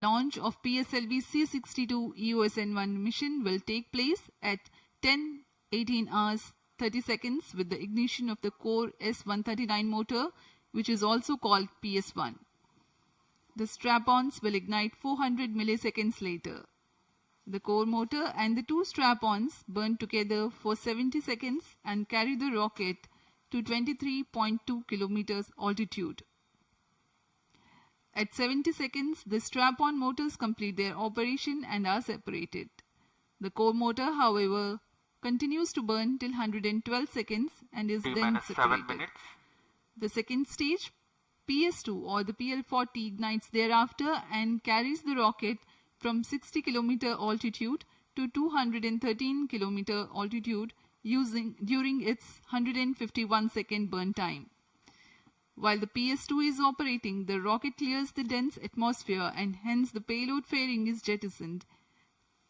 Launch of PSLV C-62 EOS-N1 mission will take place at 10:18 hours 30 seconds with the ignition of the core S-139 motor, which is also called PS-1. The strap-ons will ignite 400 milliseconds later. The core motor and the two strap-ons burn together for 70 seconds and carry the rocket to 23.2 kilometers altitude. At 70 seconds, the strap-on motors complete their operation and are separated. The core motor, however, continues to burn till 112 seconds and is then separated. The second stage, PS2 or the PL-40, ignites thereafter and carries the rocket from 60 km altitude to 213 km altitude during its 151-second burn time. While the PS2 is operating, the rocket clears the dense atmosphere and hence the payload fairing is jettisoned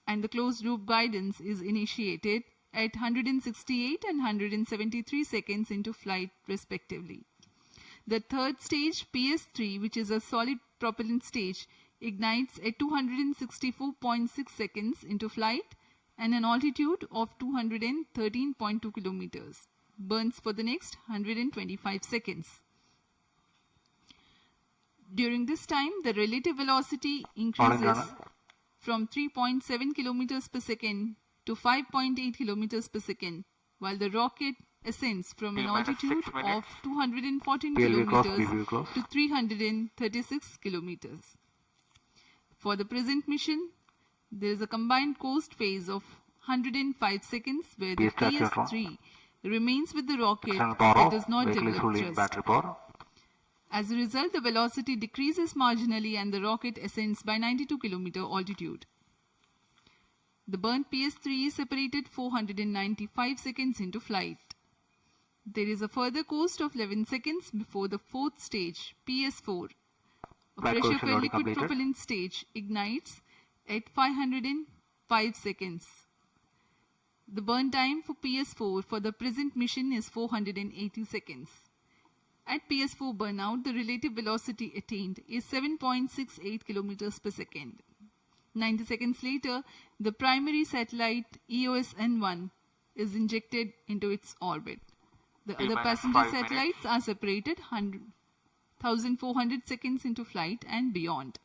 and the closed-loop guidance is initiated at 168 and 173 seconds into flight respectively. The third stage, PS3, which is a solid propellant stage, ignites at 264.6 seconds into flight and an altitude of 213.2 kilometers. Burns for the next 125 seconds. During this time, the relative velocity increases from 3.7 kilometers per second to 5.8 kilometers per second, while the rocket ascends from an altitude of 214 kilometers to 336 kilometers. For the present mission, there is a combined coast phase of 105 seconds where the PS3 remains with the rocket but does not develop thrust. As a result, the velocity decreases marginally and the rocket ascends by 92 km altitude. The burnt PS3 is separated 495 seconds into flight. There is a further coast of 11 seconds before the fourth stage, PS4, a pressure-fed liquid propellant stage, ignites at 505 seconds. The burn time for PS4 for the present mission is 480 seconds. At PS4 burnout, the relative velocity attained is 7.68 km per second. 90 seconds later, the primary satellite EOS-N1 is injected into its orbit. The other passenger satellites are separated 1,400 seconds into flight and beyond.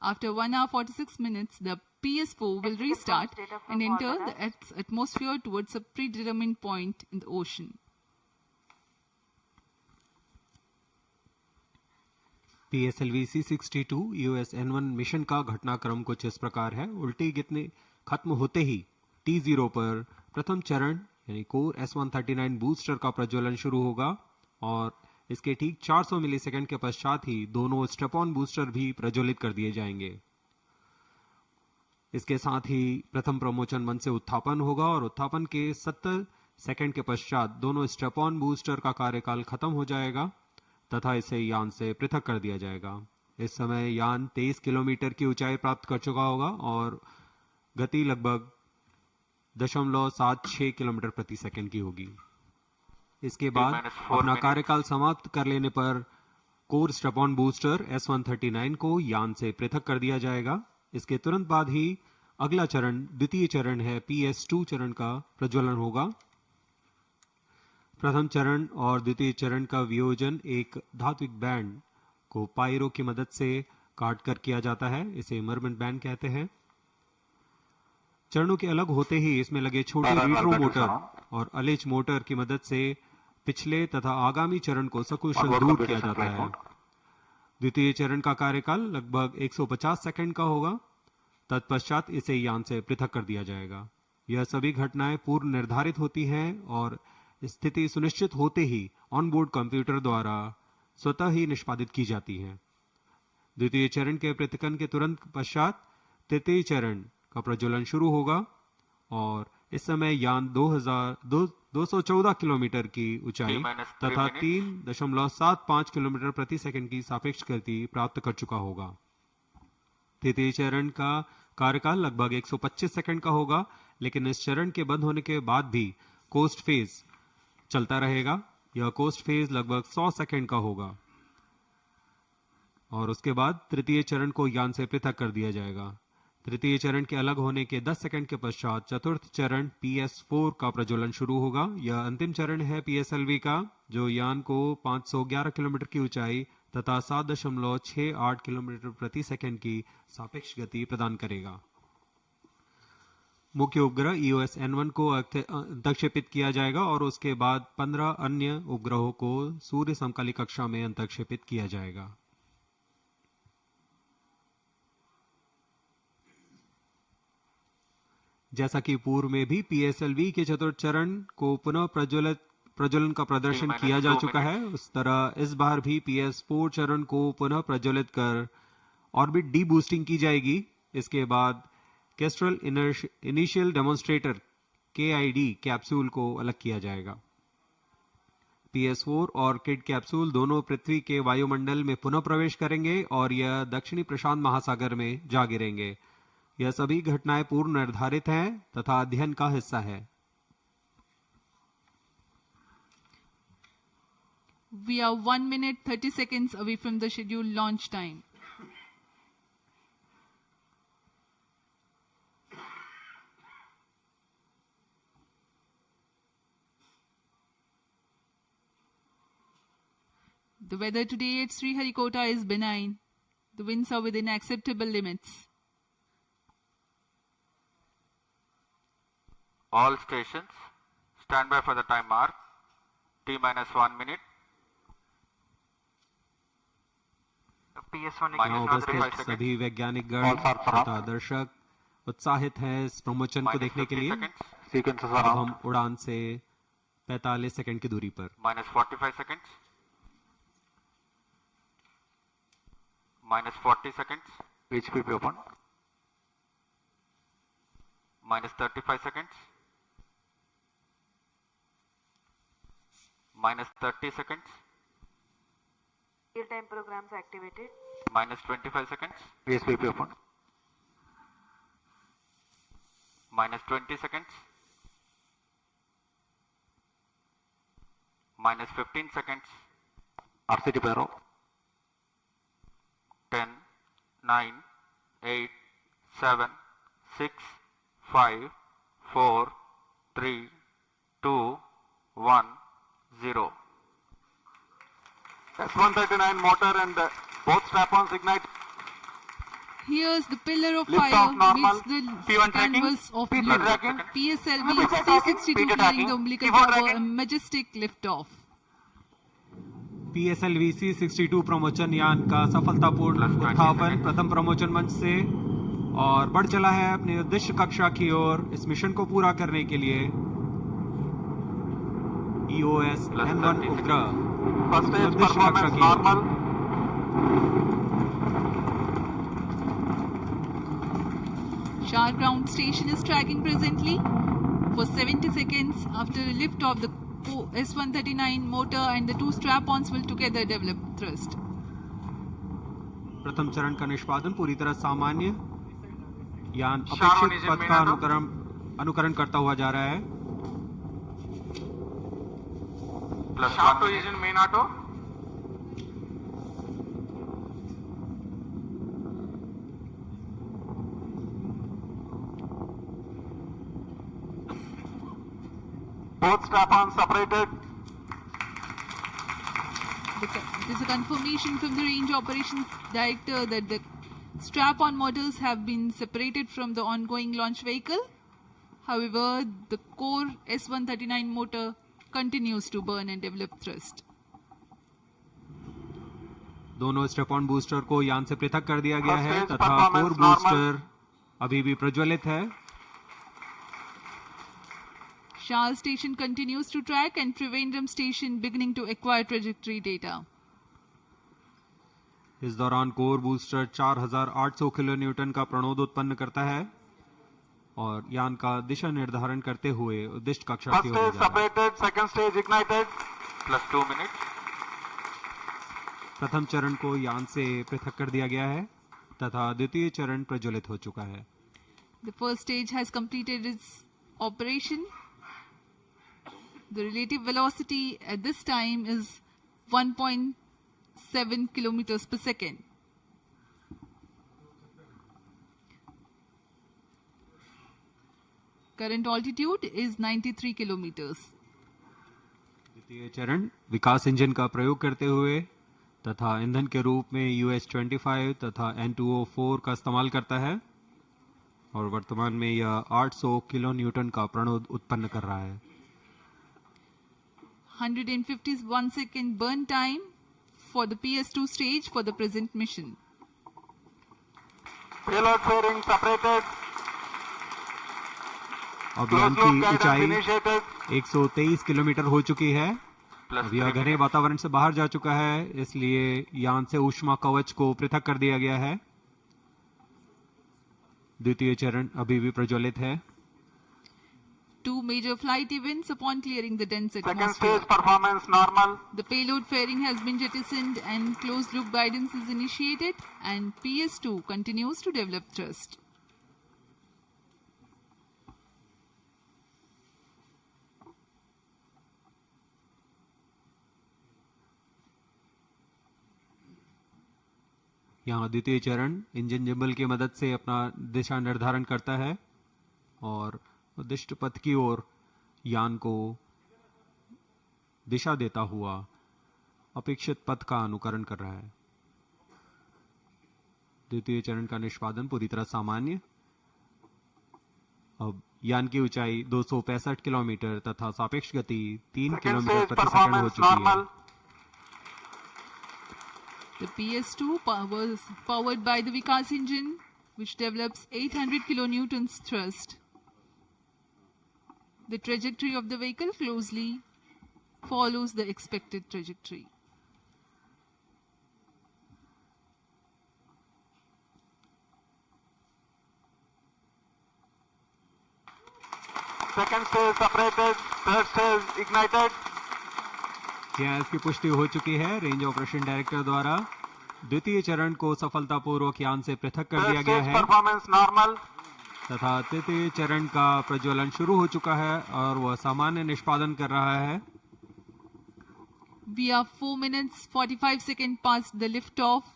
After 1 hour 46 minutes, the PS4 will restart and enter the atmosphere towards a predetermined point in the ocean. PSLV C-62 EOS-N1 mission का घटनाक्रम कुछ इस प्रकार है। उल्टी गिनती खत्म होते ही T0 पर प्रथम चरण यानी कोर S-139 बूस्टर का प्रज्वलन शुरू होगा और इसके ठीक 400 मिलीसेकंड के पश्चात ही दोनों स्ट्रैप-ऑन बूस्टर भी प्रज्वलित कर दिए जाएंगे। इसके साथ ही प्रथम प्रमोचन मंच से उत्थापन होगा और उत्थापन के 70 सेकंड के पश्चात दोनों स्ट्रैप-ऑन बूस्टर का कार्यकाल खत्म हो जाएगा तथा इसे यान से पृथक कर दिया जाएगा। इस समय यान 23 किलोमीटर की ऊंचाई प्राप्त कर चुका होगा और गति लगभग 0.76 किलोमीटर प्रति सेकंड की होगी। इसके बाद अपना कार्यकाल समाप्त कर लेने पर कोर स्ट्रैप-ऑन बूस्टर S-139 को यान से पृथक कर दिया जाएगा। इसके तुरंत बाद ही अगला चरण, द्वितीय चरण है PS2 चरण का प्रज्वलन होगा। प्रथम चरण और द्वितीय चरण का वियोजन एक धात्विक बैंड को पायरो की मदद से काट कर किया जाता है। इसे मरमेंट बैंड कहते हैं। चरणों के अलग होते ही इसमें लगे छोटे रीट्रो मोटर और अलेच मोटर की मदद से पिछले तथा आगामी चरण को सकुशल दूर किया जाता है। द्वितीय चरण का कार्यकाल लगभग 150 सेकंड का होगा। तत्पश्चात इसे यान से पृथक कर दिया जाएगा। यह सभी घटनाएं पूर्व निर्धारित होती हैं और स्थिति सुनिश्चित होते ही ऑनबोर्ड कंप्यूटर द्वारा स्वतः ही निष्पादित की जाती है। द्वितीय चरण के पृथक्करण के तुरंत पश्चात तृतीय चरण का प्रज्वलन शुरू होगा और इस समय यान 214 किलोमीटर की ऊंचाई तथा 3.75 किलोमीटर प्रति सेकंड की सापेक्ष गति प्राप्त कर चुका होगा। तृतीय चरण का कार्यकाल लगभग 125 सेकंड का होगा, लेकिन इस चरण के बंद होने के बाद भी कोस्ट फेज चलता रहेगा। यह कोस्ट फेज लगभग 100 सेकंड का होगा। और उसके बाद तृतीय चरण को यान से पृथक कर दिया जाएगा। तृतीय चरण के अलग होने के 10 सेकंड के पश्चात चतुर्थ चरण PS4 का प्रज्वलन शुरू होगा। यह अंतिम चरण है PSLV का, जो यान को 511 किलोमीटर की ऊंचाई तथा 7.68 किलोमीटर प्रति सेकंड की सापेक्ष गति प्रदान करेगा। मुख्य उपग्रह EOS N1 को अंतक्षेपित किया जाएगा और उसके बाद 15 अन्य उपग्रहों को सूर्य समकाली कक्षा में अंतक्षेपित किया जाएगा। जैसा कि पूर्व में भी PSLV के चतुर्थ चरण को पुनः प्रज्वलन का प्रदर्शन किया जा चुका है, उस तरह इस बार भी PS4 चरण को पुनः प्रज्वलित कर ऑर्बिट डी बूस्टिंग की जाएगी। इसके बाद Kestrel initial demonstrator KID capsule को अलग किया जाएगा। PS4 और किड कैप्सूल दोनों पृथ्वी के वायुमंडल में पुनः प्रवेश करेंगे और यह दक्षिणी प्रशांत महासागर में जा गिरेंगे। यह सभी घटनाएं पूर्व निर्धारित हैं तथा अध्ययन का हिस्सा है। We are 1 minute 30 seconds away from the scheduled launch time. The weather today at Sriharikota is benign. The winds are within acceptable limits. All stations, stand by for the time mark, T-1 minute. PS1 यहाँ उपस्थित सभी वैज्ञानिक गण तथा दर्शक उत्साहित हैं इस प्रमोशन को देखने के लिए। अब हम उड़ान से 45 सेकंड की दूरी पर। -45 seconds. -40 seconds. HPP open. -35 seconds. -30 seconds. Real-time programs activated. -25 seconds. HPP open. -20 seconds. -15 seconds. RCT Pyro. 10, 9, 8, 7, 6, 5, 4, 3, 2, 1, 0. S139 motor and both strap-ons ignite. Here's the pillar of Lift fire off normal. meets the P1 tracking. canvas of P2 blue. tracking. PSLV P2 tracking. C62 P2 clearing tracking. the umbilical P4 tower, tracking. a majestic liftoff. PSLV C62 प्रमोचन यान का सफलतापूर्ण उत्थापन प्रथम प्रमोचन मंच से और बढ़ चला है अपने उद्देश्य कक्षा की ओर। इस मिशन को पूरा करने के लिए EOS N1 उपग्रह First stage उद्देश्य कक्षा performance की ओर। normal. Shar ground station is tracking presently for 70 seconds. After a lift of the S139 motor and the two strap-ons will together develop thrust. प्रथम चरण का निष्पादन पूरी तरह सामान्य, यान Shar अपेक्षित origin पथ main का auto. अनुकरण करता हुआ जा रहा है। Shaft origin main auto. Both strap-ons separated. It is a confirmation from the range operations director that the strap-on motors have been separated from the ongoing launch vehicle. However, the core S139 motor continues to burn and develop thrust. दोनों step-on booster को यान से पृथक कर दिया गया है First stage तथा कोर performance normal. बूस्टर अभी भी प्रज्वलित है। Shar station continues to track and Trivandrum station beginning to acquire trajectory data. इस दौरान कोर बूस्टर 4800 किलो न्यूटन का प्रणोद उत्पन्न करता है और यान का दिशा निर्धारण करते हुए उद्दिष्ट कक्षा First की ओर stage ले जा रहा है। separated, second stage ignited. +2 minutes. प्रथम चरण को यान से पृथक कर दिया गया है तथा द्वितीय चरण प्रज्वलित हो चुका है। The first stage has completed its operation. The relative velocity at this time is 1.7 kilometers per second. current altitude is 93 kilometers. द्वितीय चरण विकास इंजन का प्रयोग करते हुए तथा ईंधन के रूप में US-25 तथा N2O4 का इस्तेमाल करता है और वर्तमान में यह 800 किलो न्यूटन का प्रणोद उत्पन्न कर रहा है. 151 second burn time for the PS2 stage for the present mission. Payload fairing separated. अब यान Close loop की guidance ऊंचाई initiated. 123 किलोमीटर हो चुकी है. Plus अब यह 3 घने minutes. वातावरण से बाहर जा चुका है, इसलिए यान से ऊष्मा कवच को पृथक कर दिया गया है. द्वितीय चरण अभी भी प्रज्वलित है. 2 major flight events upon clearing the dense Second atmosphere. stage performance normal. The payload fairing has been jettisoned and closed loop guidance is initiated, and PS2 continues to develop thrust. यहाँ द्वितीय चरण इंजन जिम्बल की मदद से अपना दिशा निर्धारण करता है और उद्दिष्ट पथ की ओर यान को दिशा देता हुआ अपेक्षित पथ का अनुकरण कर रहा है. द्वितीय चरण का निष्पादन पूरी तरह सामान्य. अब यान की ऊंचाई 265 किलोमीटर तथा सापेक्ष गति 3 Second किलोमीटर stage प्रति सेकंड हो performance चुकी है. normal. The PS2 was powered by the Vikas engine, which develops 800 kilonewtons thrust. The trajectory of the vehicle closely follows the expected trajectory. Second stage separated. Third stage ignited. यहाँ इसकी पुष्टि हो चुकी है range operation director द्वारा. द्वितीय चरण को सफलतापूर्वक यान से पृथक कर Third दिया गया stage है performance normal. तथा तृतीय चरण का प्रज्वलन शुरू हो चुका है और वह सामान्य निष्पादन कर रहा है. We are 4 minutes 45 seconds past the liftoff.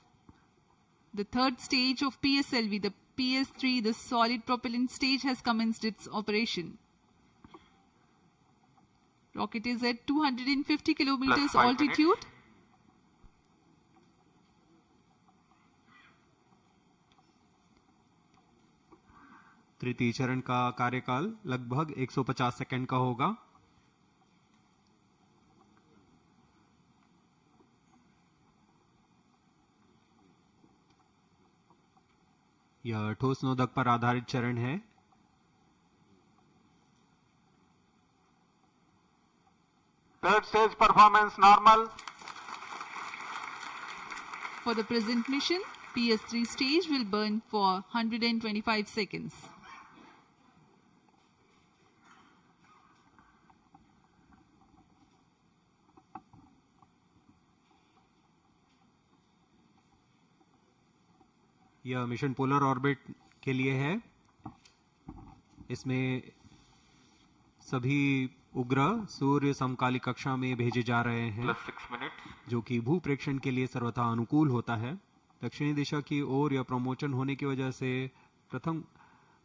The third stage of PSLV, the PS3, the solid propellant stage, has commenced its operation. Rocket is at 250 kilometers Plus 5 altitude. तृतीय चरण का कार्यकाल लगभग 150 सेकंड का होगा. यह ठोस नोदक पर आधारित चरण है. Third stage performance normal. For the present mission, PS3 stage will burn for 125 seconds. यह मिशन पोलर ऑर्बिट के लिए है. इसमें सभी उपग्रह सूर्य समकालिक कक्षा में भेजे जा रहे हैं Plus 6 minutes. जो कि भू प्रेक्षण के लिए सर्वथा अनुकूल होता है. दक्षिणी दिशा की ओर यह प्रमोशन होने की वजह से प्रथम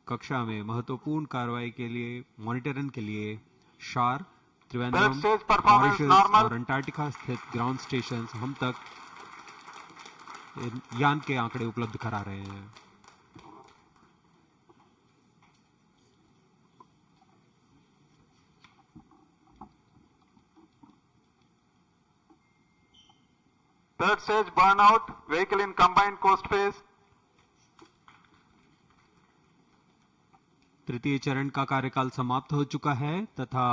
कक्षा में महत्वपूर्ण कार्रवाई के लिए मॉनिटरिंग के लिए शार, Trivandrum, Third stage performance Mauritius normal. और अंटार्कटिका स्थित ग्राउंड स्टेशन हम तक यान के आंकड़े उपलब्ध करा रहे हैं. Third stage burnout. Vehicle in combined coast phase. तृतीय चरण का कार्यकाल समाप्त हो चुका है तथा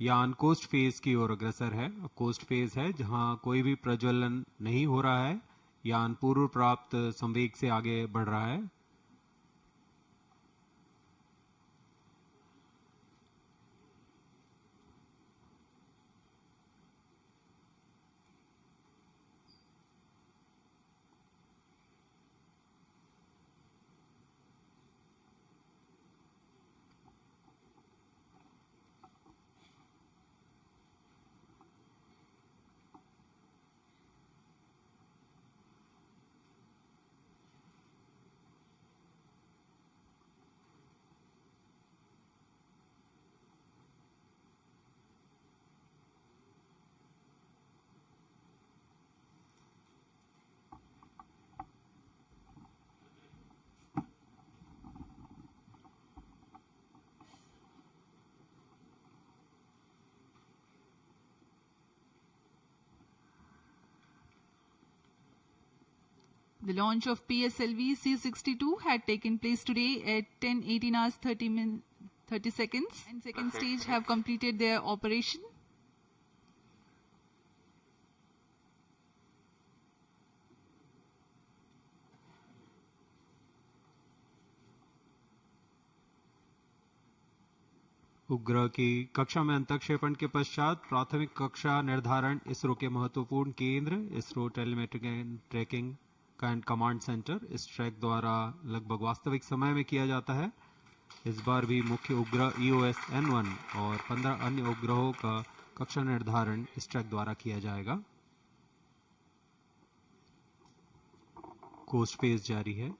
यान कोस्ट फेज की ओर अग्रसर है. कोस्ट फेज है जहां कोई भी प्रज्वलन नहीं हो रहा है. यान पूर्व प्राप्त संवेग से आगे बढ़ रहा है. The launch of PSLV C-62 had taken place today at 10:18 hours 30 seconds, and second stage have completed their operation. उपग्रह की कक्षा में अंतक्षेपण के पश्चात प्राथमिक कक्षा निर्धारण इसरो के महत्वपूर्ण केंद्र ISRO telemetric and tracking and command centre इस ट्रैक द्वारा लगभग वास्तविक समय में किया जाता है। इस बार भी मुख्य उपग्रह EOS-N1 और 15 अन्य उपग्रहों का कक्षा निर्धारण इस ट्रैक द्वारा किया जाएगा। कोस्ट फेज जारी है।